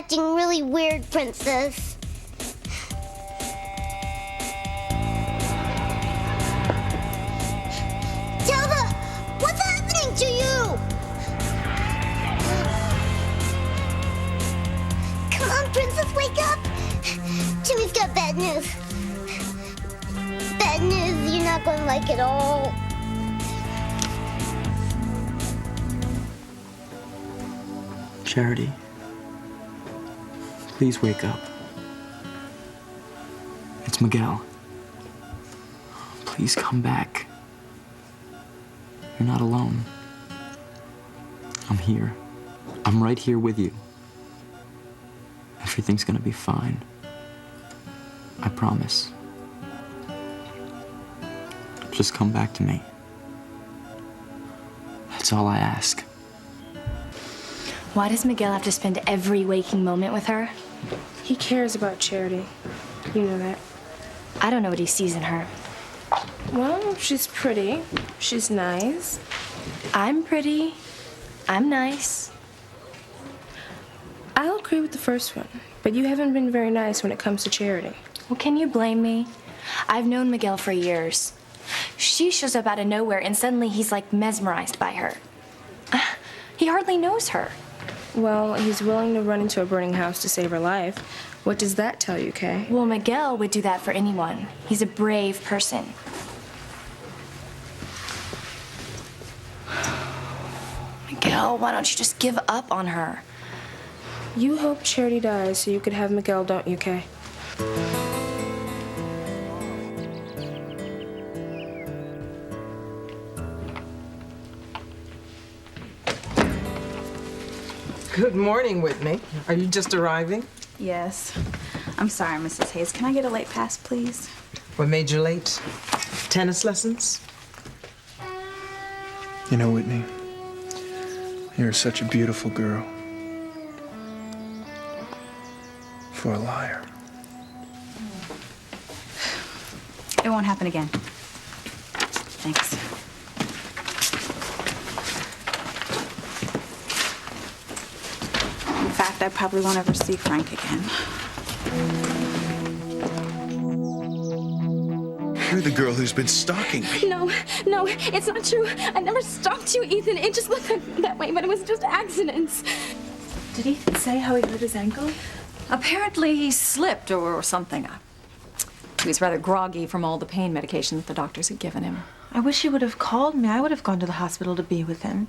acting really weird, Princess. Talbot, what's happening to you? Come on, Princess, wake up. Timmy's got bad news. Bad news you're not going to like at all. Charity, please wake up. It's Miguel. Please come back. You're not alone. I'm here. I'm right here with you. Everything's gonna be fine. I promise. Just come back to me. That's all I ask. Why does Miguel have to spend every waking moment with her? He cares about Charity. You know that. I don't know what he sees in her. Well, she's pretty. She's nice. I'm pretty. I'm nice. I'll agree with the first one, but you haven't been very nice when it comes to Charity. Well, can you blame me? I've known Miguel for years. She shows up out of nowhere and suddenly he's like mesmerized by her. He hardly knows her. Well, he's willing to run into a burning house to save her life. What does that tell you, Kay? Well, Miguel would do that for anyone. He's a brave person. Miguel, why don't you just give up on her? You hope Charity dies so you could have Miguel, don't you, Kay? Good morning, Whitney. Are you just arriving? Yes. I'm sorry, Mrs. Hayes. Can I get a late pass, please? What made you late? Tennis lessons? You know, Whitney, you're such a beautiful girl. For a liar. It won't happen again. Thanks. In fact, I probably won't ever see Frank again. You're the girl who's been stalking me. No, it's not true. I never stalked you, Ethan. It just looked that way, but it was just accidents. Did Ethan say how he hurt his ankle? Apparently he slipped or something. He was rather groggy from all the pain medication that the doctors had given him. I wish he would have called me. I would have gone to the hospital to be with him.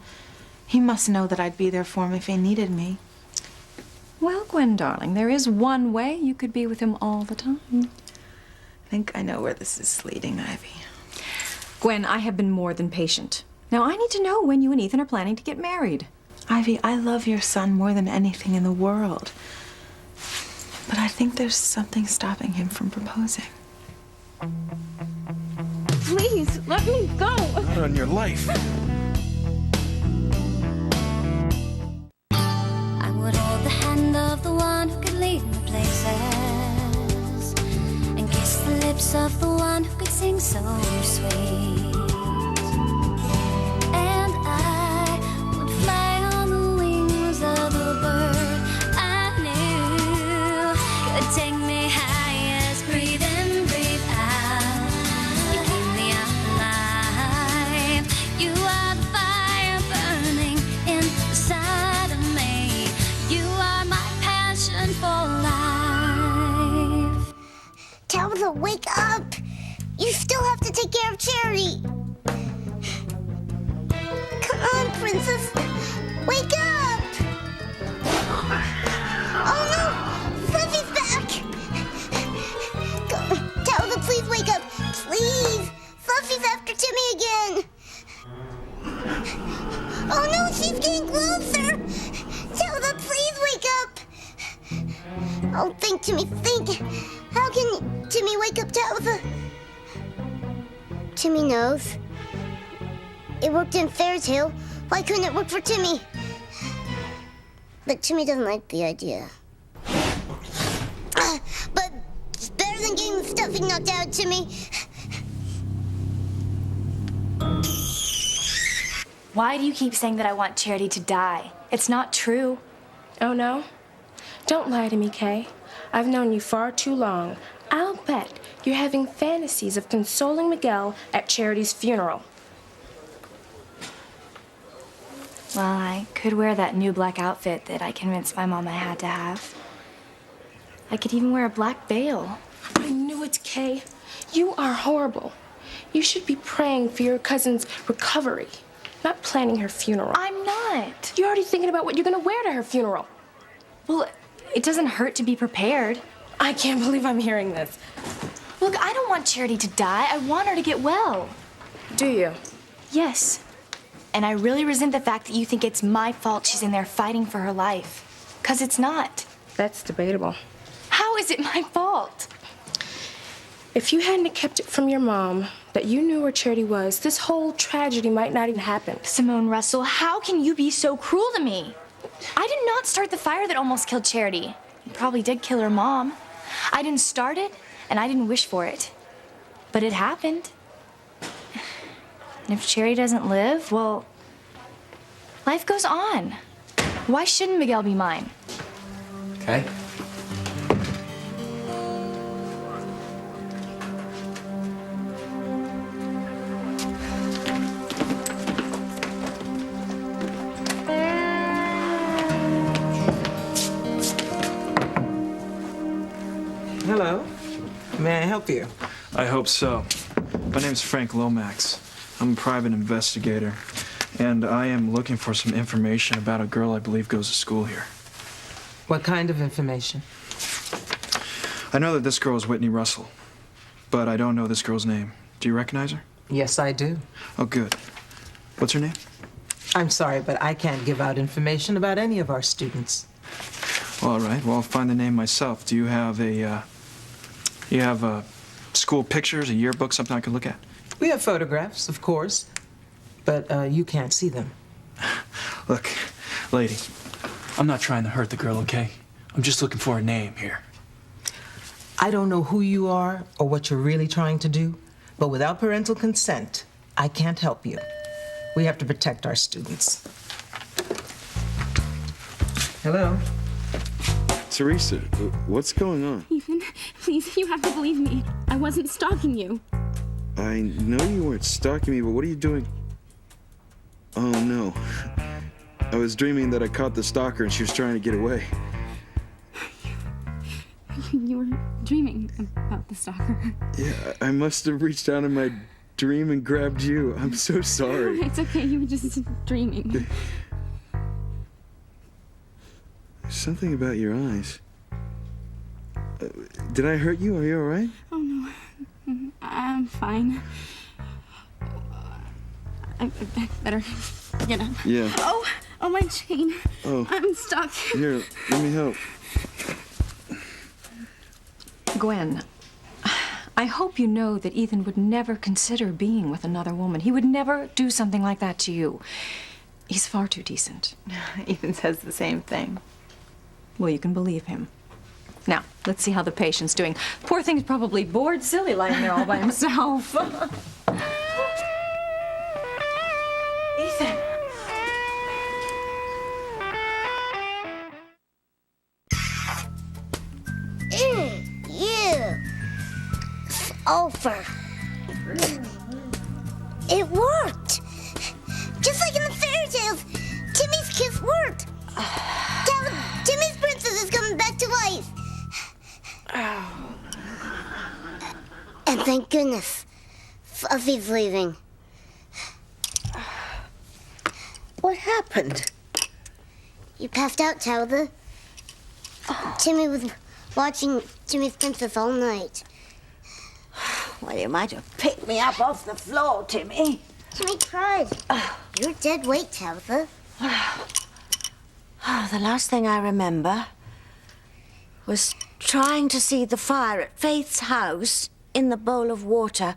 He must know that I'd be there for him if he needed me. Well, Gwen, darling, there is one way you could be with him all the time. I think I know where this is leading, Ivy. Gwen, I have been more than patient. Now, I need to know when you and Ethan are planning to get married. Ivy, I love your son more than anything in the world. But I think there's something stopping him from proposing. Please, let me go. Not on your life. I would hold the hand of the one who could lead me places and kiss the lips of the one who could sing so sweet. And I would fly on the wings of a bird I knew could take me highest. Breathe in, breathe out. You keep me alive. You are the fire burning inside of me. You are my passion for life. Tabitha, wake up! You still have to take care of Charity. Come on, Princess. Wake up! Oh no! Fluffy's back! Tabitha, please wake up. Please! Fluffy's after Timmy again. Oh no, she's getting closer! Tabitha, please wake up! Oh, think, Timmy, think. How can Timmy wake up Tabitha? Timmy knows. It worked in Fairy Tale. Why couldn't it work for Timmy? But Timmy doesn't like the idea. But it's better than getting the stuffing knocked out of Timmy. Why do you keep saying that I want Charity to die? It's not true. Oh, no? Don't lie to me, Kay. I've known you far too long. I'll bet you're having fantasies of consoling Miguel at Charity's funeral. Well, I could wear that new black outfit that I convinced my mom I had to have. I could even wear a black veil. I knew it, Kay. You are horrible. You should be praying for your cousin's recovery, not planning her funeral. I'm not. You're already thinking about what you're gonna wear to her funeral. Well, it doesn't hurt to be prepared. I can't believe I'm hearing this. Look, I don't want Charity to die. I want her to get well. Do you? Yes. And I really resent the fact that you think it's my fault she's in there fighting for her life. 'Cause it's not. That's debatable. How is it my fault? If you hadn't kept it from your mom that you knew where Charity was, this whole tragedy might not even happen. Simone Russell, how can you be so cruel to me? I did not start the fire that almost killed Charity. It probably did kill her mom. I didn't start it, and I didn't wish for it. But it happened. And if Charity doesn't live, well, life goes on. Why shouldn't Miguel be mine? Okay. Hello. May I help you? I hope so. My name's Frank Lomax. I'm a private investigator, and I am looking for some information about a girl I believe goes to school here. What kind of information? I know that this girl is Whitney Russell, but I don't know this girl's name. Do you recognize her? Yes, I do. Oh, good. What's her name? I'm sorry, but I can't give out information about any of our students. Well, all right. Well, I'll find the name myself. Do you have school pictures, a yearbook, something I could look at? We have photographs, of course, but you can't see them. Look, lady, I'm not trying to hurt the girl, okay? I'm just looking for a name here. I don't know who you are or what you're really trying to do, but without parental consent, I can't help you. We have to protect our students. Hello? Teresa, what's going on? Ethan, please, you have to believe me. I wasn't stalking you. I know you weren't stalking me, but what are you doing? Oh, no. I was dreaming that I caught the stalker and she was trying to get away. You were dreaming about the stalker. Yeah, I must have reached out in my dream and grabbed you. I'm so sorry. It's okay, you were just dreaming. Something about your eyes. Did I hurt you? Are you all right? Oh, no. I'm fine. I better get up. Yeah. Oh, my chain. Oh. I'm stuck. Here, let me help. Gwen, I hope you know that Ethan would never consider being with another woman. He would never do something like that to you. He's far too decent. Ethan says the same thing. Well, you can believe him. Now, let's see how the patient's doing. Poor thing's probably bored silly lying there all by himself. Ethan. You. Sulfur. It worked. Just like in the fairy tales, Timmy's kiss worked. Timmy's princess is coming back to life. And thank goodness, Fluffy's leaving. What happened? You passed out, Tabitha. Timmy was watching Timmy's princess all night. Well, you might have picked me up off the floor, Timmy. Timmy tried. You're dead weight, Tabitha. The last thing I remember was trying to see the fire at Faith's house in the bowl of water.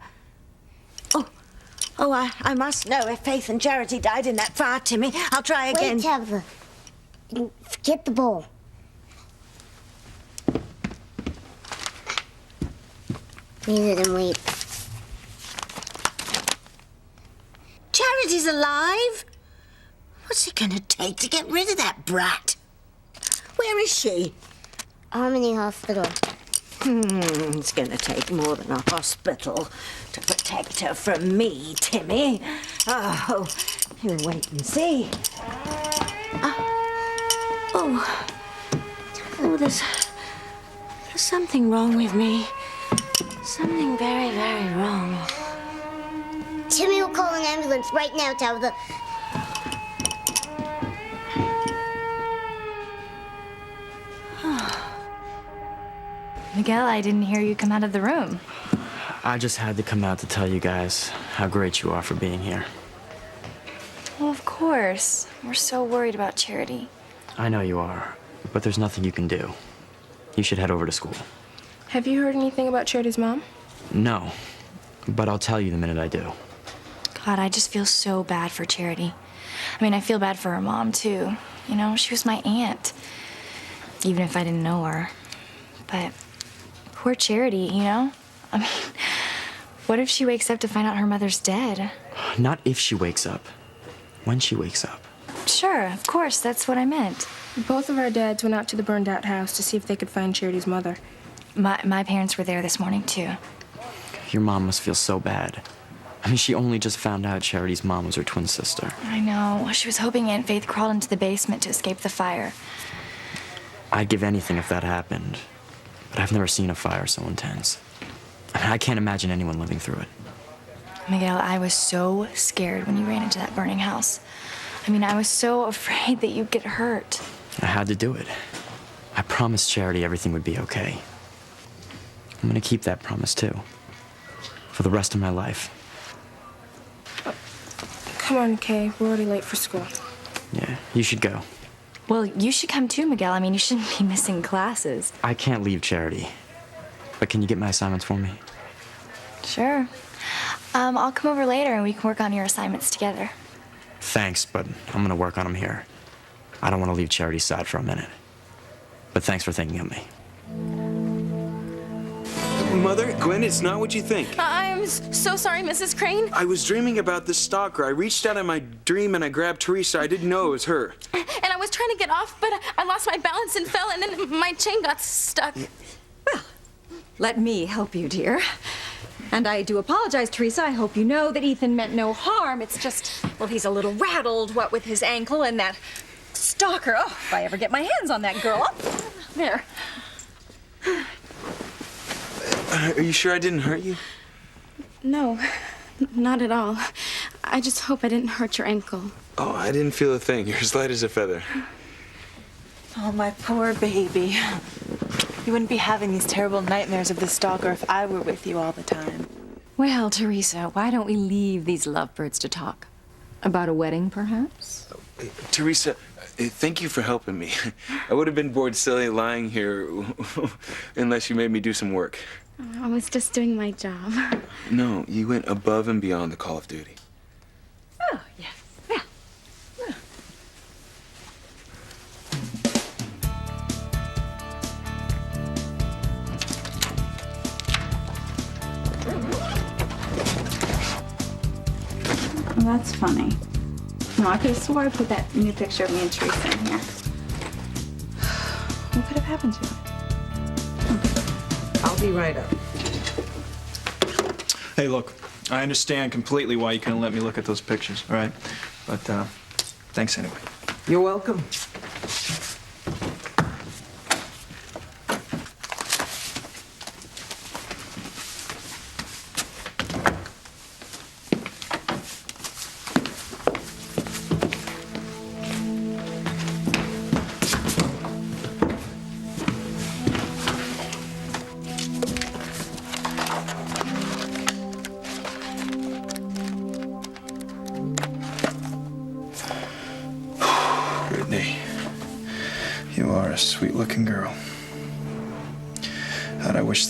I must know if Faith and Charity died in that fire, Timmy. I'll try again. Wait, Tabitha. Forget the bowl. Read it and weep. Charity's alive? What's it going to take to get rid of that brat? Where is she? Harmony Hospital. It's gonna take more than a hospital to protect her from me, Timmy. Oh, you wait and see. Oh, there's something wrong with me. Something very, very wrong. Timmy will call an ambulance right now, Tabitha. Miguel, I didn't hear you come out of the room. I just had to come out to tell you guys how great you are for being here. Well, of course. We're so worried about Charity. I know you are, but there's nothing you can do. You should head over to school. Have you heard anything about Charity's mom? No, but I'll tell you the minute I do. God, I just feel so bad for Charity. I mean, I feel bad for her mom, too. You know, she was my aunt, even if I didn't know her. But poor Charity, you know? I mean, what if she wakes up to find out her mother's dead? Not if she wakes up. When she wakes up. Sure, of course, that's what I meant. Both of our dads went out to the burned out house to see if they could find Charity's mother. My parents were there this morning, too. Your mom must feel so bad. I mean, she only just found out Charity's mom was her twin sister. I know. She was hoping Aunt Faith crawled into the basement to escape the fire. I'd give anything if that happened. But I've never seen a fire so intense. I mean, I can't imagine anyone living through it. Miguel, I was so scared when you ran into that burning house. I mean, I was so afraid that you'd get hurt. I had to do it. I promised Charity everything would be okay. I'm gonna keep that promise, too. For the rest of my life. Come on, Kay. We're already late for school. Yeah, you should go. Well, you should come too, Miguel. I mean, you shouldn't be missing classes. I can't leave Charity. But can you get my assignments for me? Sure. I'll come over later and we can work on your assignments together. Thanks, but I'm gonna work on them here. I don't want to leave Charity's side for a minute. But thanks for thinking of me. Mother, Gwen, it's not what you think. I'm so sorry, Mrs. Crane. I was dreaming about this stalker. I reached out in my dream and I grabbed Teresa. I didn't know it was her. And I was trying to get off, but I lost my balance and fell, and then my chain got stuck. Well, let me help you, dear. And I do apologize, Teresa. I hope you know that Ethan meant no harm. It's just, well, he's a little rattled, what with his ankle and that stalker. Oh, if I ever get my hands on that girl. Oh, there. Are you sure I didn't hurt you? No, not at all. I just hope I didn't hurt your ankle. Oh, I didn't feel a thing. You're as light as a feather. Oh, my poor baby. You wouldn't be having these terrible nightmares of the stalker if I were with you all the time. Well, Teresa, why don't we leave these lovebirds to talk? About a wedding, perhaps? Teresa, thank you for helping me. I would have been bored silly lying here unless you made me do some work. I was just doing my job. No, you went above and beyond the call of duty. Oh, yes. Yeah. Yeah. Well, that's funny. No, I could have swore I put that new picture of me and Teresa in here. What could have happened to it? I'll be right up. Hey, look, I understand completely why you couldn't let me look at those pictures, all right? But, thanks anyway. You're welcome. Brittany, you are a sweet-looking girl. God, I wish...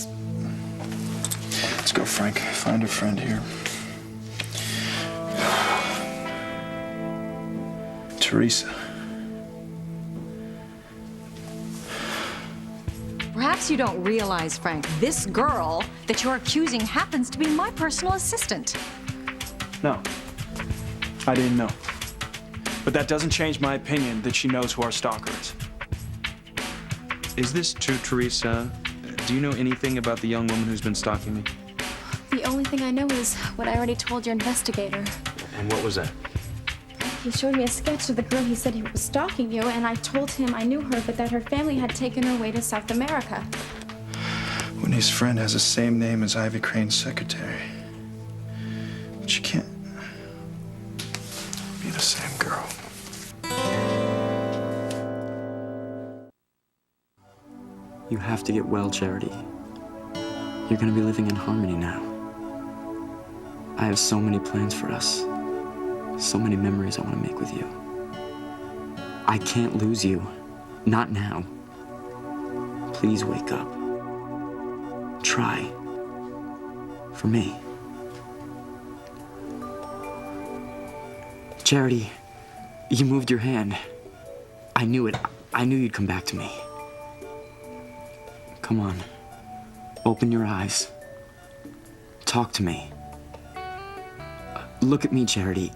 Let's go, Frank. Find a friend here. Teresa. Perhaps you don't realize, Frank, this girl that you're accusing happens to be my personal assistant. No, I didn't know. But that doesn't change my opinion that she knows who our stalker is. Is this true, Teresa? Do you know anything about the young woman who's been stalking me? The only thing I know is what I already told your investigator. And what was that? He showed me a sketch of the girl he said he was stalking you, and I told him I knew her, but that her family had taken her away to South America. Whitney's friend has the same name as Ivy Crane's secretary. But she can't be the same girl. You have to get well, Charity. You're gonna be living in harmony now. I have so many plans for us. So many memories I want to make with you. I can't lose you. Not now. Please wake up. Try. For me. Charity, you moved your hand. I knew it. I knew you'd come back to me. Come on. Open your eyes. Talk to me. Look at me, Charity.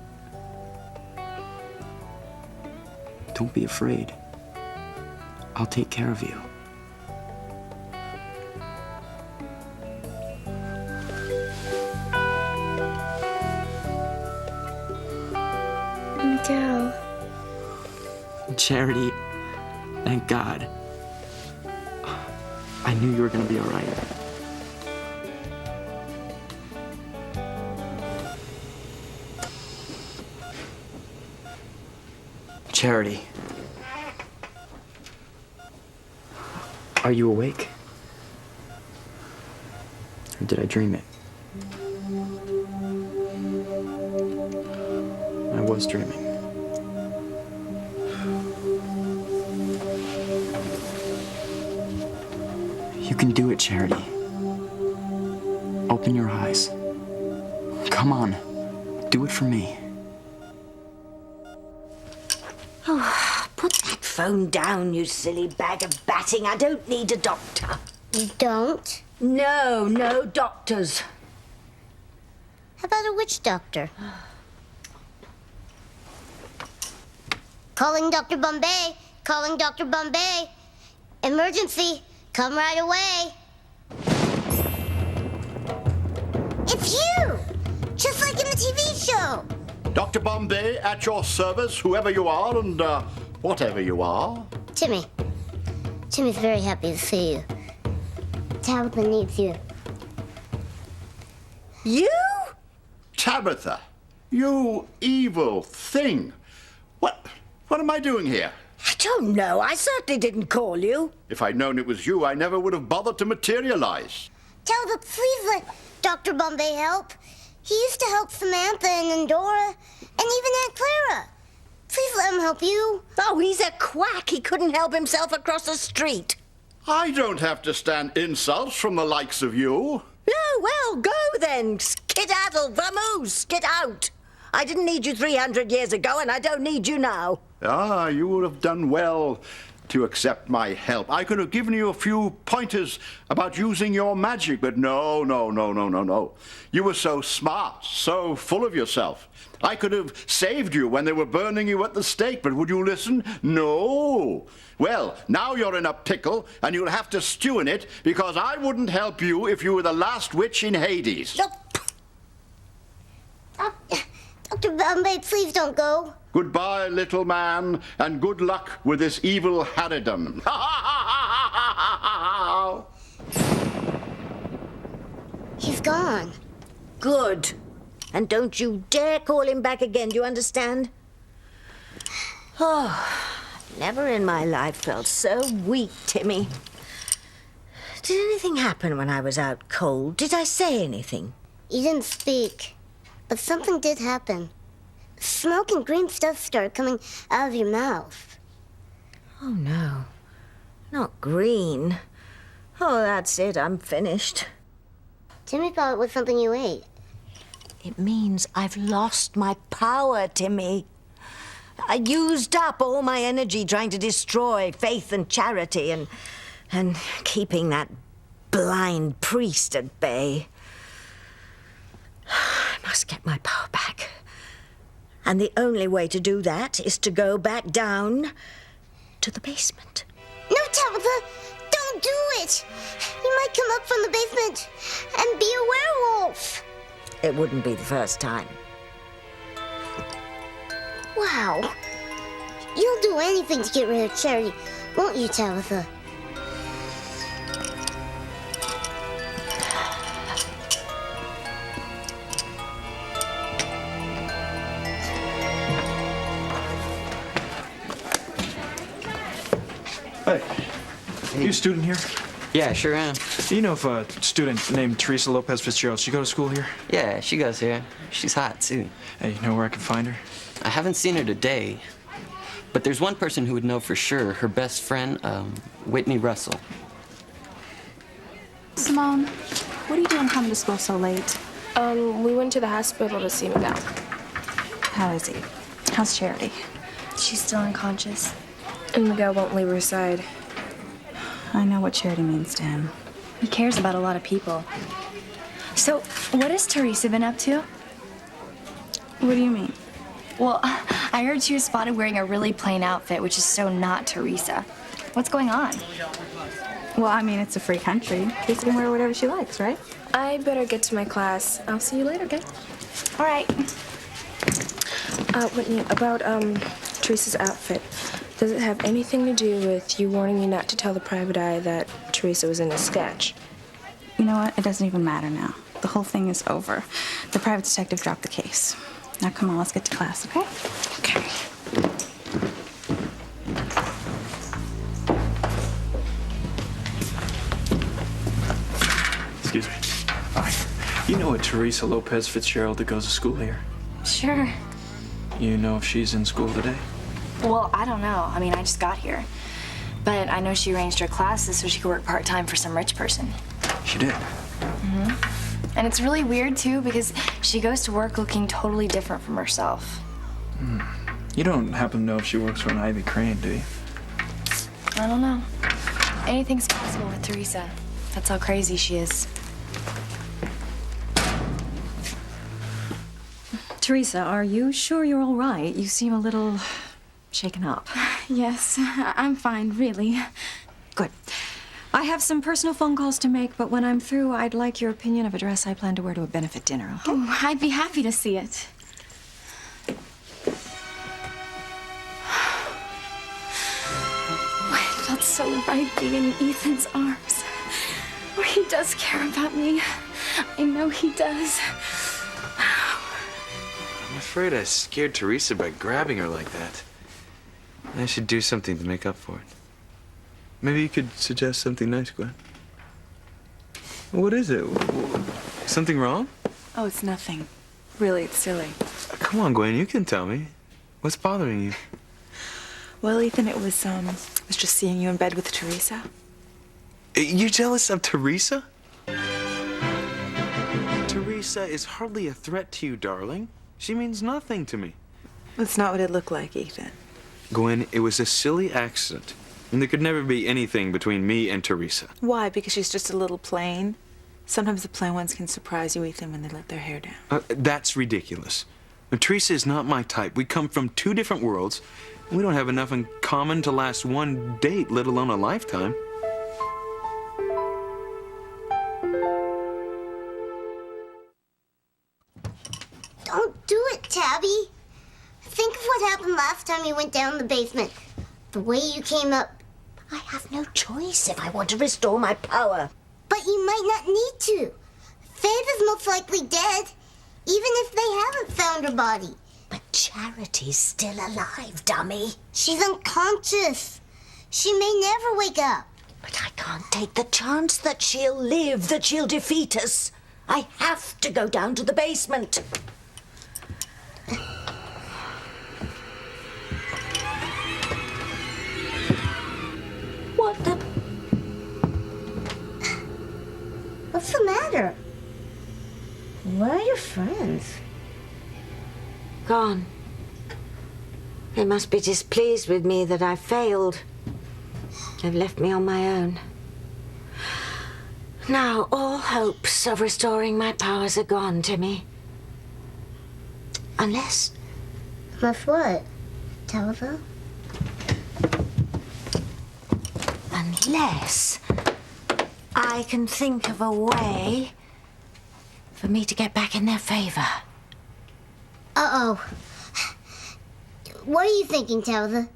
Don't be afraid. I'll take care of you. Miguel. Charity, thank God. I knew you were gonna be all right. Charity. Are you awake? Or did I dream it? I was dreaming. You can do it, Charity. Open your eyes. Come on. Do it for me. Oh, put that phone down, you silly bag of batting. I don't need a doctor. You don't? No, no doctors. How about a witch doctor? Calling Dr. Bombay. Calling Dr. Bombay. Emergency. Come right away. It's you! Just like in the TV show. Dr. Bombay, at your service, whoever you are and whatever you are. Timmy. Timmy's very happy to see you. Tabitha needs you. You? Tabitha, you evil thing. What am I doing here? I don't know. I certainly didn't call you. If I'd known it was you, I never would have bothered to materialize. Tabitha, please let Dr. Bombay help. He used to help Samantha and Endora, and even Aunt Clara. Please let him help you. Oh, he's a quack. He couldn't help himself across the street. I don't have to stand insults from the likes of you. Oh, well, go then. Skedaddle, vamoose, get out. I didn't need you 300 years ago, and I don't need you now. Ah, you would have done well to accept my help. I could have given you a few pointers about using your magic, but no. You were so smart, so full of yourself. I could have saved you when they were burning you at the stake, but would you listen? No. Well, now you're in a pickle, and you'll have to stew in it, because I wouldn't help you if you were the last witch in Hades. Dr. Bombay, please don't go. Goodbye, little man, and good luck with this evil harridan. He's gone. Good. And don't you dare call him back again, do you understand? Oh, never in my life felt so weak, Timmy. Did anything happen when I was out cold? Did I say anything? You didn't speak, but something did happen. Smoke and green stuff started coming out of your mouth. Oh, no. Not green. Oh, that's it. I'm finished. Timmy thought it was something you ate. It means I've lost my power, Timmy. I used up all my energy trying to destroy faith and charity and keeping that blind priest at bay. I must get my power back. And the only way to do that is to go back down to the basement. No, Tabitha, don't do it. You might come up from the basement and be a werewolf. It wouldn't be the first time. Wow. You'll do anything to get rid of Charity, won't you, Tabitha? Hey, you a student here? Yeah, sure am. Do you know if a student named Teresa Lopez Fitzgerald, she go to school here? Yeah, she goes here. She's hot, too. Hey, you know where I can find her? I haven't seen her today, but there's one person who would know for sure. Her best friend, Whitney Russell. Simone, what are you doing coming to school so late? We went to the hospital to see Miguel. How is he? How's Charity? She's still unconscious. And Miguel won't leave her side. I know what Charity means to him. He cares about a lot of people. So, what has Teresa been up to? What do you mean? Well, I heard she was spotted wearing a really plain outfit, which is so not Teresa. What's going on? Well, I mean, it's a free country. Teresa can wear whatever she likes, right? I better get to my class. I'll see you later, okay? All right. Whitney, about, Teresa's outfit. Does it have anything to do with you warning me not to tell the private eye that Teresa was in a sketch? You know what? It doesn't even matter now. The whole thing is over. The private detective dropped the case. Now, come on, let's get to class, okay? Okay. Excuse me. Hi. You know a Teresa Lopez Fitzgerald that goes to school here? Sure. You know if she's in school today? Well, I don't know. I mean, I just got here. But I know she arranged her classes so she could work part-time for some rich person. She did. Mm-hmm. And it's really weird, too, because she goes to work looking totally different from herself. You don't happen to know if she works for an Ivy Crane, do you? I don't know. Anything's possible with Teresa. That's how crazy she is. Teresa, are you sure you're all right? You seem a little shaken up. Yes, I'm fine, really. Good. I have some personal phone calls to make, but when I'm through, I'd like your opinion of a dress I plan to wear to a benefit dinner, okay? Oh, I'd be happy to see it. Oh, it felt so right being in Ethan's arms. Oh, he does care about me. I know he does. I'm afraid I scared Teresa by grabbing her like that. I should do something to make up for it. Maybe you could suggest something nice, Gwen. What is it? Something wrong? Oh, it's nothing. Really, it's silly. Come on, Gwen, you can tell me. What's bothering you? Well, Ethan, it was just seeing you in bed with Teresa. You're jealous of Teresa? Teresa is hardly a threat to you, darling. She means nothing to me. That's not what it looked like, Ethan. Gwen, it was a silly accident. And there could never be anything between me and Teresa. Why? Because she's just a little plain? Sometimes the plain ones can surprise you, Ethan, when they let their hair down. That's ridiculous. But Teresa is not my type. We come from two different worlds. We don't have enough in common to last one date, let alone a lifetime. Don't do it, Tabby. Think of what happened last time you went down the basement. The way you came up. I have no choice if I want to restore my power. But you might not need to. Faith is most likely dead, even if they haven't found her body. But Charity's still alive, dummy. She's unconscious. She may never wake up. But I can't take the chance that she'll live, that she'll defeat us. I have to go down to the basement. What the... What's the matter? Where are your friends? Gone. They must be displeased with me that I failed. They've left me on my own. Now all hopes of restoring my powers are gone, Timmy. Unless... Unless what? Tabitha? Unless I can think of a way for me to get back in their favor. Uh-oh. What are you thinking, Tabitha?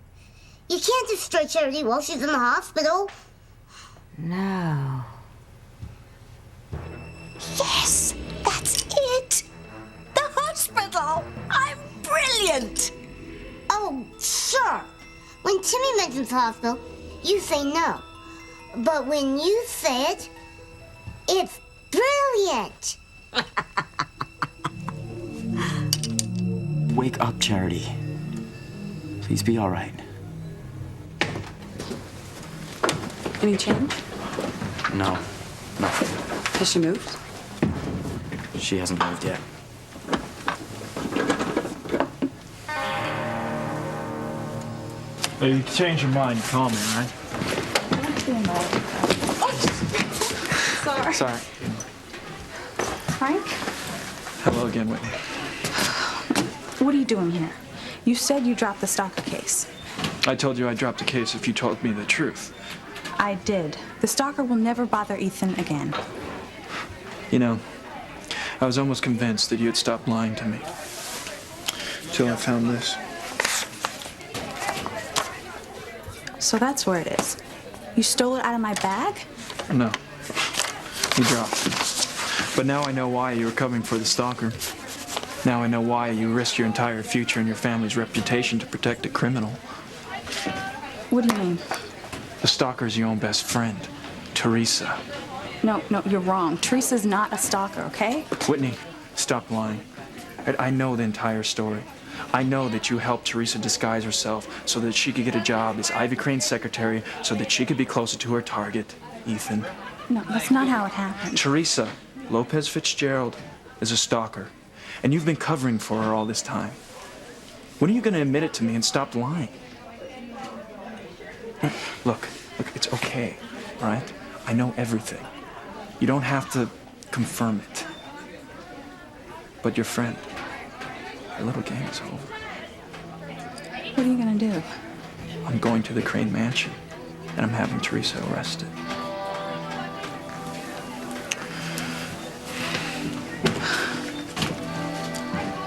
You can't destroy Charity while she's in the hospital. No. Yes, that's it. The hospital. I'm brilliant. Oh, sure. When Timmy mentions hospital, you say no. But when you say it, it's brilliant. Wake up, Charity. Please be all right. Any change? No, nothing. Has she moved? She hasn't moved yet. Hey, you can change your mind, call me, all right? Sorry. Sorry. Frank, Hello again, Whitney. what are you doing here? You said you dropped the stalker case. I told you I dropped the case if you told me the truth. I did. The stalker will never bother Ethan again. You know, I was almost convinced that you had stopped lying to me. Till I found this. So that's where it is. You stole it out of my bag? No. You dropped it. But now I know why you were coming for the stalker. Now I know why you risked your entire future and your family's reputation to protect a criminal. What do you mean? The stalker's your own best friend, Teresa. No, you're wrong. Teresa's not a stalker, okay? Whitney, stop lying. I know the entire story. I know that you helped Teresa disguise herself so that she could get a job as Ivy Crane's secretary so that she could be closer to her target, Ethan. No, that's not how it happened. Teresa Lopez Fitzgerald is a stalker, and you've been covering for her all this time. When are you going to admit it to me and stop lying? Look, it's okay, all right? I know everything. You don't have to confirm it. But your friend, your little game is over. What are you gonna do? I'm going to the Crane Mansion, and I'm having Teresa arrested.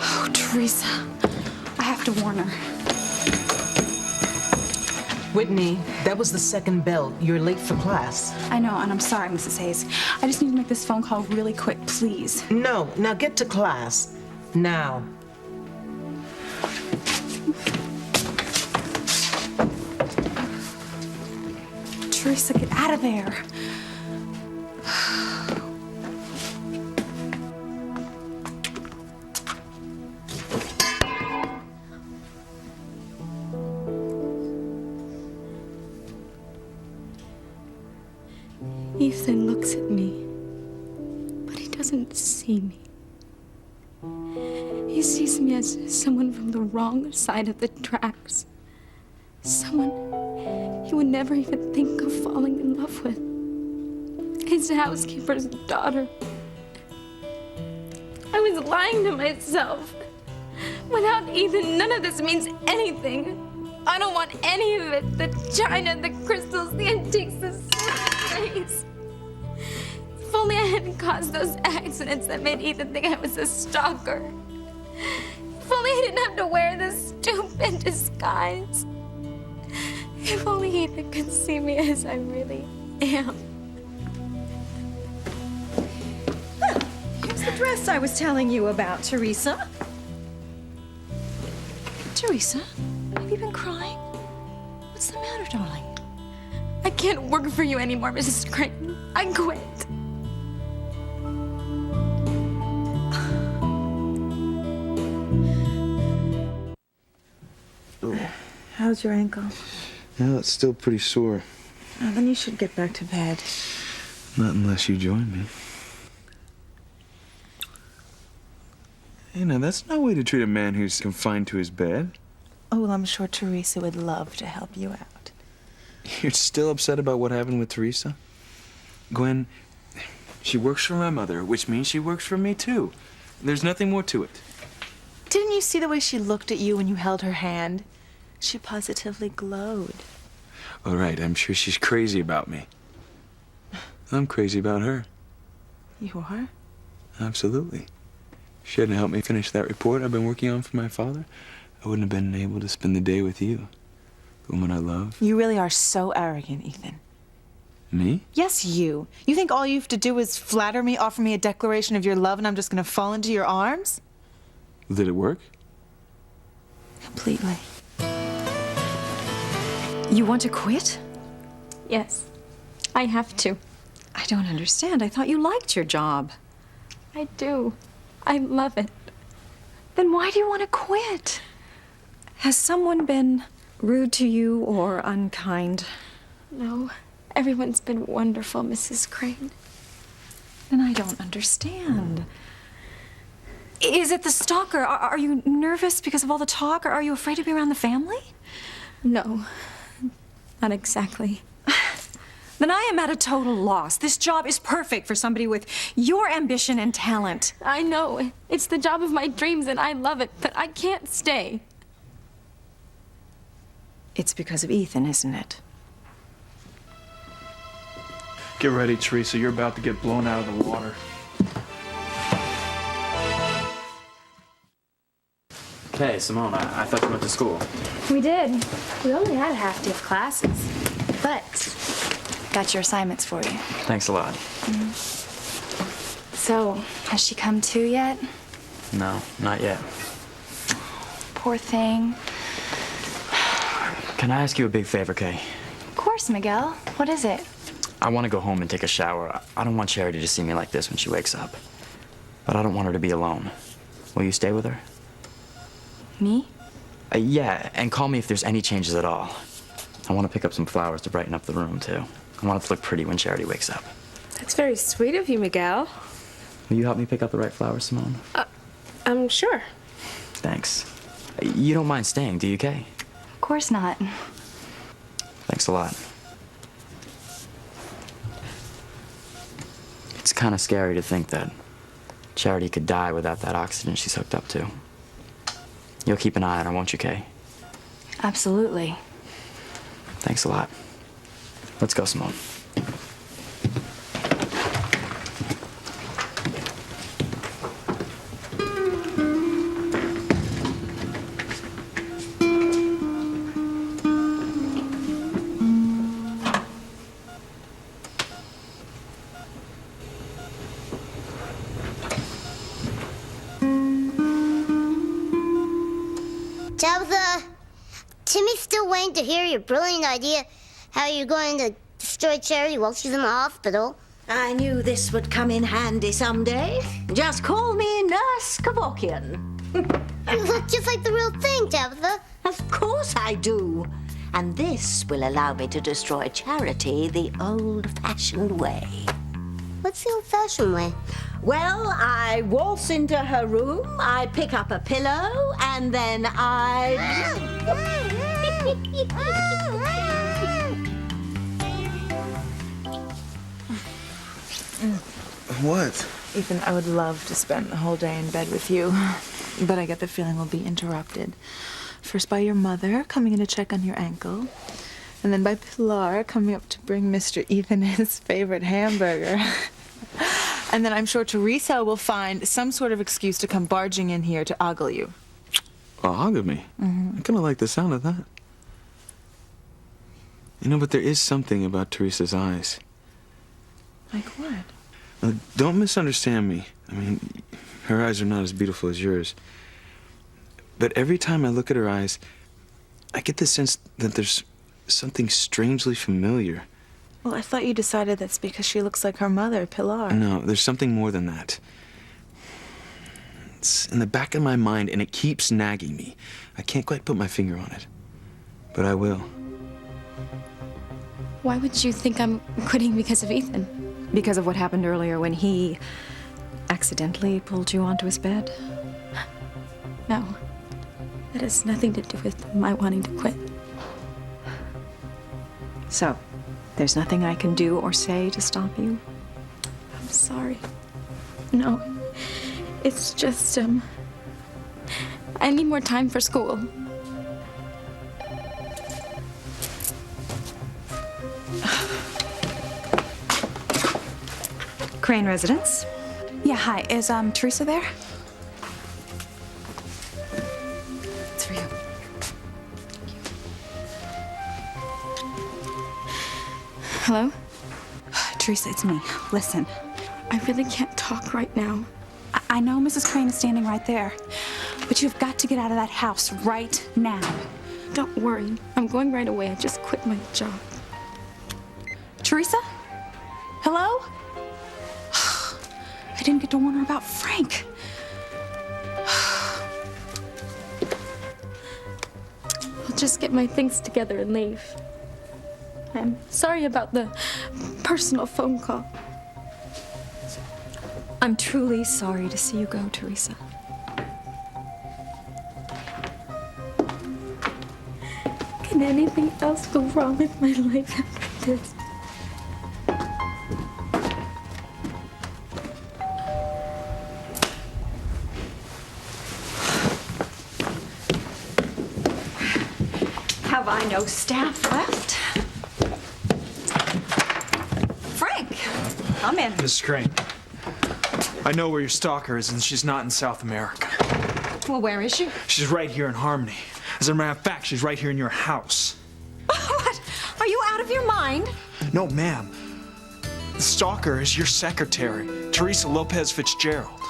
Oh, Teresa. I have to warn her. Whitney, that was the second bell. You're late for class. I know, and I'm sorry, Mrs. Hayes. I just need to make this phone call really quick, please. No, now get to class. Now. Teresa, get out of there. Ethan looks at me, but he doesn't see me. He sees me as someone from the wrong side of the tracks. Someone he would never even think of falling in love with. His housekeeper's daughter. I was lying to myself. Without Ethan, none of this means anything. I don't want any of it. The china, the crystals, the antiques, the silver. If only I hadn't caused those accidents that made Ethan think I was a stalker. If only I didn't have to wear this stupid disguise. If only Ethan could see me as I really am. Here's the dress I was telling you about, Teresa. Teresa, have you been crying? What's the matter, darling? I can't work for you anymore, Mrs. Crane. I quit. How's your ankle? Well, it's still pretty sore. Oh, then you should get back to bed. Not unless you join me. Hey, now, that's no way to treat a man who's confined to his bed. Oh, well, I'm sure Teresa would love to help you out. You're still upset about what happened with Teresa? Gwen, she works for my mother, which means she works for me, too. There's nothing more to it. Didn't you see the way she looked at you when you held her hand? She positively glowed. All right, I'm sure she's crazy about me. I'm crazy about her. You are? Absolutely. If she hadn't helped me finish that report I've been working on for my father, I wouldn't have been able to spend the day with you, the woman I love. You really are so arrogant, Ethan. Me? Yes, you. You think all you have to do is flatter me, offer me a declaration of your love, and I'm just gonna fall into your arms? Did it work? Completely. You want to quit? Yes, I have to. I don't understand. I thought you liked your job. I do. I love it. Then why do you want to quit? Has someone been rude to you or unkind? No, everyone's been wonderful, Mrs. Crane. Then I don't understand. Is it the stalker? Are you nervous because of all the talk, or are you afraid to be around the family? No, not exactly. Then I am at a total loss. This job is perfect for somebody with your ambition and talent. I know. It's the job of my dreams and I love it, but I can't stay. It's because of Ethan, isn't it? Get ready, Teresa. You're about to get blown out of the water. Okay, Simone, I thought you went to school. We did. We only had a half day of classes, but got your assignments for you. Thanks a lot. So, has she come to yet? No, not yet. Poor thing. Can I ask you a big favor, Kay? Of course, Miguel. What is it? I want to go home and take a shower. I don't want Charity to see me like this when she wakes up. But I don't want her to be alone. Will you stay with her? Me? Yeah, and call me if there's any changes at all. I want to pick up some flowers to brighten up the room, too. I want it to look pretty when Charity wakes up. That's very sweet of you, Miguel. Will you help me pick up the right flowers, Simone? I'm sure. Thanks. You don't mind staying, do you, Kay? Of course not. Thanks a lot. It's kind of scary to think that Charity could die without that oxygen she's hooked up to. You'll keep an eye on her, won't you, Kay? Absolutely. Thanks a lot. Let's go, Simone. Tabitha, Timmy's still waiting to hear your brilliant idea how you're going to destroy Charity while she's in the hospital. I knew this would come in handy someday. Just call me Nurse Kevorkian. You look just like the real thing, Tabitha. Of course I do. And this will allow me to destroy Charity the old-fashioned way. What's the old-fashioned way? Well, I waltz into her room, I pick up a pillow, and then I... What? Ethan, I would love to spend the whole day in bed with you, but I get the feeling we'll be interrupted. First by your mother coming in to check on your ankle, and then by Pilar coming up to bring Mr. Ethan his favorite hamburger. And then I'm sure Teresa will find some sort of excuse to come barging in here to ogle you. Ogle me? I kind of like the sound of that. You know, but there is something about Teresa's eyes. Like what? Don't misunderstand me. I mean, her eyes are not as beautiful as yours. But every time I look at her eyes, I get the sense that there's something strangely familiar. Well, I thought you decided that's because she looks like her mother, Pilar. No, there's something more than that. It's in the back of my mind, and it keeps nagging me. I can't quite put my finger on it, but I will. Why would you think I'm quitting because of Ethan? Because of what happened earlier when he accidentally pulled you onto his bed? No. That has nothing to do with my wanting to quit. So, there's nothing I can do or say to stop you? I'm sorry. No. It's just, I need more time for school. Crane Residence. Yeah, hi. Is Teresa there? It's for you. Hello? Teresa, it's me. Listen. I really can't talk right now. I know Mrs. Crane is standing right there, but you've got to get out of that house right now. Don't worry. I'm going right away. I just quit my job. Teresa? Hello? I didn't get to warn her about Frank. I'll just get my things together and leave. I'm sorry about the personal phone call. I'm truly sorry to see you go, Teresa. Can anything else go wrong with my life after this? Have I no staff left? Frank, come in. Mrs. Crane, I know where your stalker is, and she's not in South America. Well, where is she? She's right here in Harmony. As a matter of fact, she's right here in your house. What? Are you out of your mind? No, ma'am. The stalker is your secretary, Teresa Lopez Fitzgerald.